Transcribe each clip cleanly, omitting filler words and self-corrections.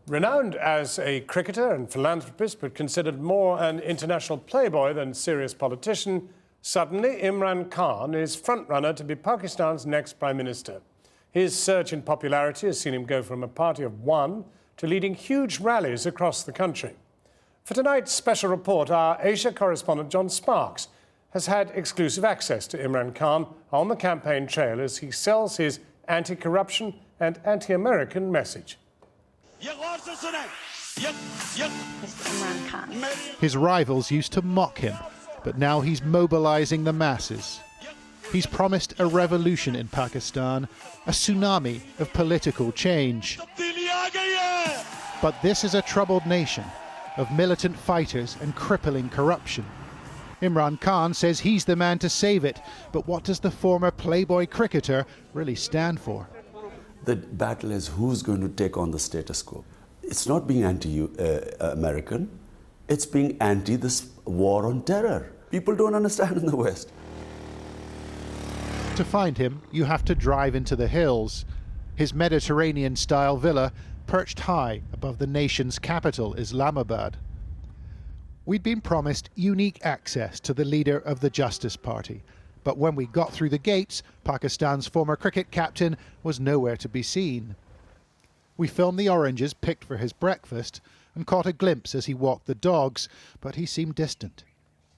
Renowned as a cricketer and philanthropist, but considered more an international playboy than serious politician, suddenly Imran Khan is frontrunner to be Pakistan's next Prime Minister. His surge in popularity has seen him go from a party of one to leading huge rallies across the country. For tonight's special report, our Asia correspondent John Sparks has had exclusive access to Imran Khan on the campaign trail as he sells his anti-corruption and anti-American message. Imran Khan. His rivals used to mock him, but now he's mobilizing the masses. He's promised a revolution in Pakistan, a tsunami of political change. But this is a troubled nation of militant fighters and crippling corruption. Imran Khan says he's the man to save it, but what does the former playboy cricketer really stand for? The battle is who's going to take on the status quo. It's not being anti-American, it's being anti this war on terror. People don't understand in the West. To find him, you have to drive into the hills. His Mediterranean-style villa perched high above the nation's capital, Islamabad. We'd been promised unique access to the leader of the Justice Party, but when we got through the gates, Pakistan's former cricket captain was nowhere to be seen. We filmed the oranges picked for his breakfast and caught a glimpse as he walked the dogs, but he seemed distant.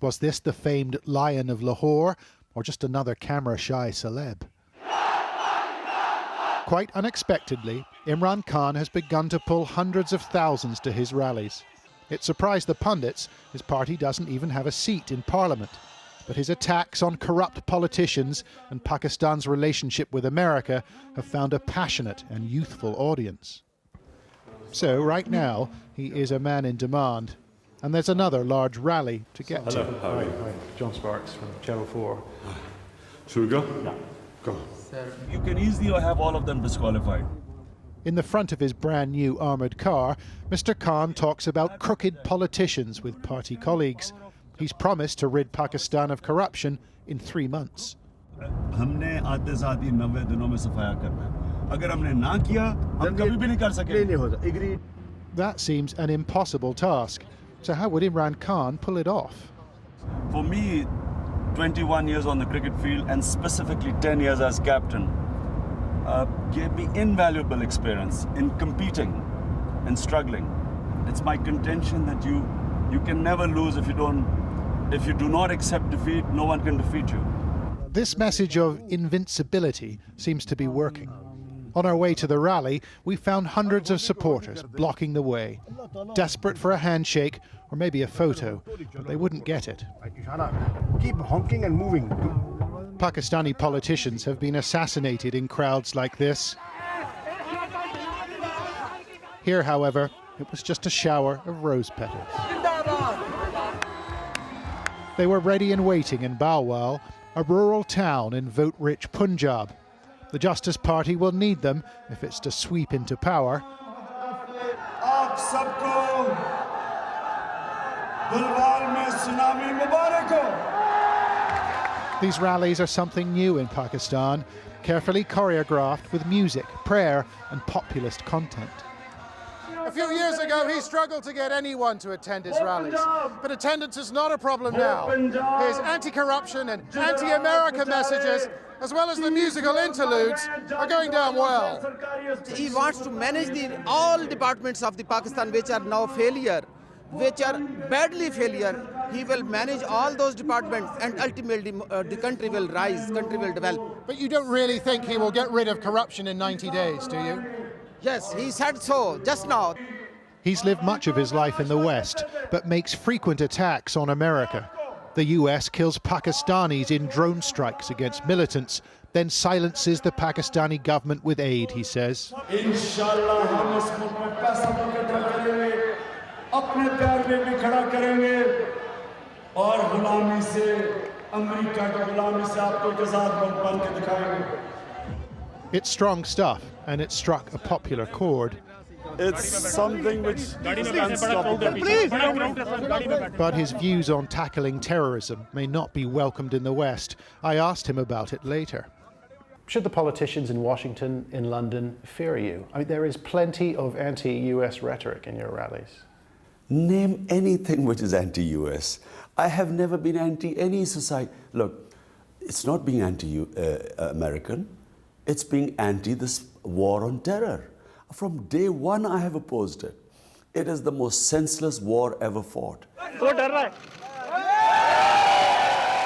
Was this the famed Lion of Lahore, or just another camera-shy celeb? Quite unexpectedly, Imran Khan has begun to pull hundreds of thousands to his rallies. It surprised the pundits his party doesn't even have a seat in parliament. But his attacks on corrupt politicians and Pakistan's relationship with America have found a passionate and youthful audience. So right now, he is a man in demand. And there's another large rally to get to. Hi, John Sparks from Channel 4. Should we go? Yeah. Go. You can easily have all of them disqualified. In the front of his brand new armoured car, Mr. Khan talks about crooked politicians with party colleagues. He's promised to rid Pakistan of corruption in 3 months. That seems an impossible task. So how would Imran Khan pull it off? For me, 21 years on the cricket field and specifically 10 years as captain gave me invaluable experience in competing and struggling. It's my contention that you can never lose if you do not accept defeat. No one can defeat you. This message of invincibility seems to be working. On our way to the rally, we found hundreds of supporters blocking the way, desperate for a handshake or maybe a photo, but they wouldn't get it. Keep honking and moving. Pakistani politicians have been assassinated in crowds like this. Here, however, it was just a shower of rose petals. They were ready and waiting in Balwal, a rural town in vote-rich Punjab. The Justice Party will need them if it's to sweep into power. These rallies are something new in Pakistan, carefully choreographed with music, prayer and populist content. A few years ago, he struggled to get anyone to attend his rallies. But attendance is not a problem now. His anti-corruption and anti-America messages, as well as the musical interludes, are going down well. He wants to manage all departments of the Pakistan which are now failure, which are badly failure. He will manage all those departments and ultimately the country will rise, country will develop. But you don't really think he will get rid of corruption in 90 days, do you? Yes, he said so just now. He's lived much of his life in the West, but makes frequent attacks on America. The US kills Pakistanis in drone strikes against militants, then silences the Pakistani government with aid, he says. It's strong stuff, and it struck a popular chord. It's something which is unstoppable. But his views on tackling terrorism may not be welcomed in the West. I asked him about it later. Should the politicians in Washington, in London, fear you? I mean, there is plenty of anti-US rhetoric in your rallies. Name anything which is anti-US. I have never been anti any society. Look, it's not being anti-American. It's being anti this war on terror. From day one, I have opposed it. It is the most senseless war ever fought.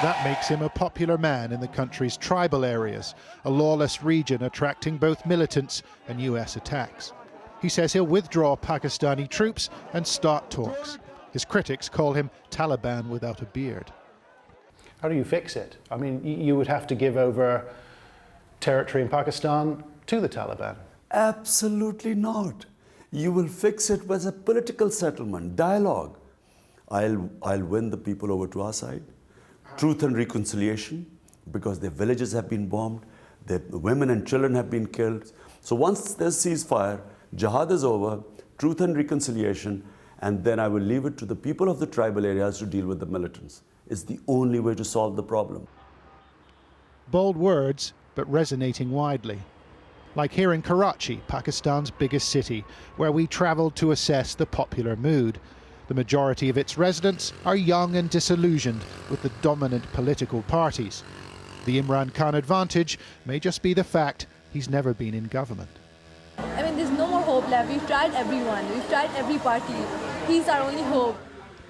That makes him a popular man in the country's tribal areas, a lawless region attracting both militants and US attacks. He says he'll withdraw Pakistani troops and start talks. His critics call him Taliban without a beard. How do you fix it? I mean, you would have to give over territory in Pakistan to the Taliban. Absolutely not. You will fix it with a political settlement, dialogue. I'll win the people over to our side. Truth and reconciliation, because their villages have been bombed, their women and children have been killed. So once there's ceasefire, jihad is over, truth and reconciliation, and then I will leave it to the people of the tribal areas to deal with the militants. It's the only way to solve the problem. Bold words, but resonating widely. Like here in Karachi, Pakistan's biggest city, where we travelled to assess the popular mood. The majority of its residents are young and disillusioned with the dominant political parties. The Imran Khan advantage may just be the fact he's never been in government. I mean, there's no more hope left. We've tried everyone. We've tried every party. He's our only hope.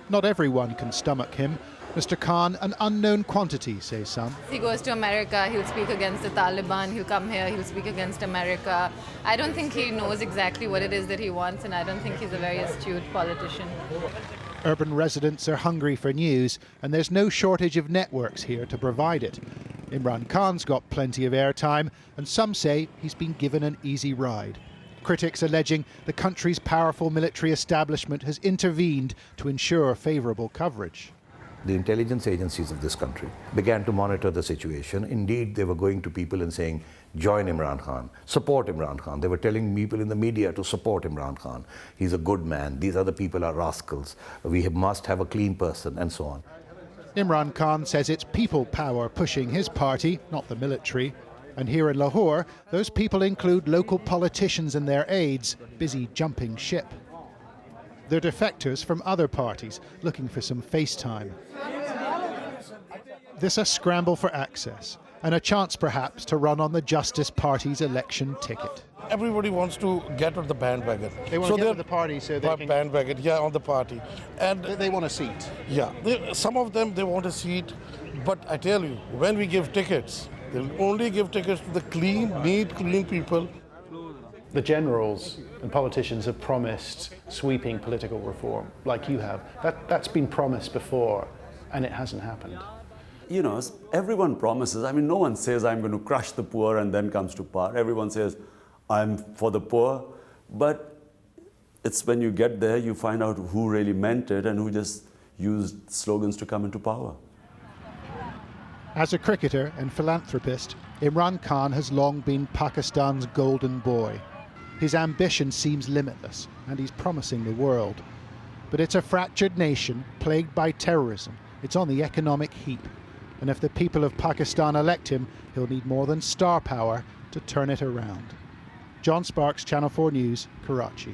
Not everyone can stomach him. Mr. Khan, an unknown quantity, say some. He goes to America, he'll speak against the Taliban, he'll come here, he'll speak against America. I don't think he knows exactly what it is that he wants, and I don't think he's a very astute politician. Urban residents are hungry for news, and there's no shortage of networks here to provide it. Imran Khan's got plenty of airtime, and some say he's been given an easy ride. Critics alleging the country's powerful military establishment has intervened to ensure favourable coverage. The intelligence agencies of this country began to monitor the situation. Indeed, they were going to people and saying, join Imran Khan, support Imran Khan. They were telling people in the media to support Imran Khan. He's a good man. These other people are rascals. We must have a clean person, and so on. Imran Khan says it's people power pushing his party, not the military. And here in Lahore, those people include local politicians and their aides busy jumping ship. They're defectors from other parties looking for some face time. This a scramble for access and a chance perhaps to run on the Justice Party's election ticket. Everybody wants to get on the bandwagon. They want to get on the party so they can... Bandwagon, yeah, on the party. And they want a seat. Yeah, some of them, they want a seat. But I tell you, when we give tickets, they'll only give tickets to the clean, neat, clean people. The generals and politicians have promised sweeping political reform, like you have. That's been promised before, and it hasn't happened. You know, everyone promises. I mean, no one says, I'm going to crush the poor and then comes to power. Everyone says, I'm for the poor. But it's when you get there, you find out who really meant it and who just used slogans to come into power. As a cricketer and philanthropist, Imran Khan has long been Pakistan's golden boy. His ambition seems limitless, and he's promising the world. But it's a fractured nation plagued by terrorism. It's on the economic heap. And if the people of Pakistan elect him, he'll need more than star power to turn it around. John Sparks, Channel 4 News, Karachi.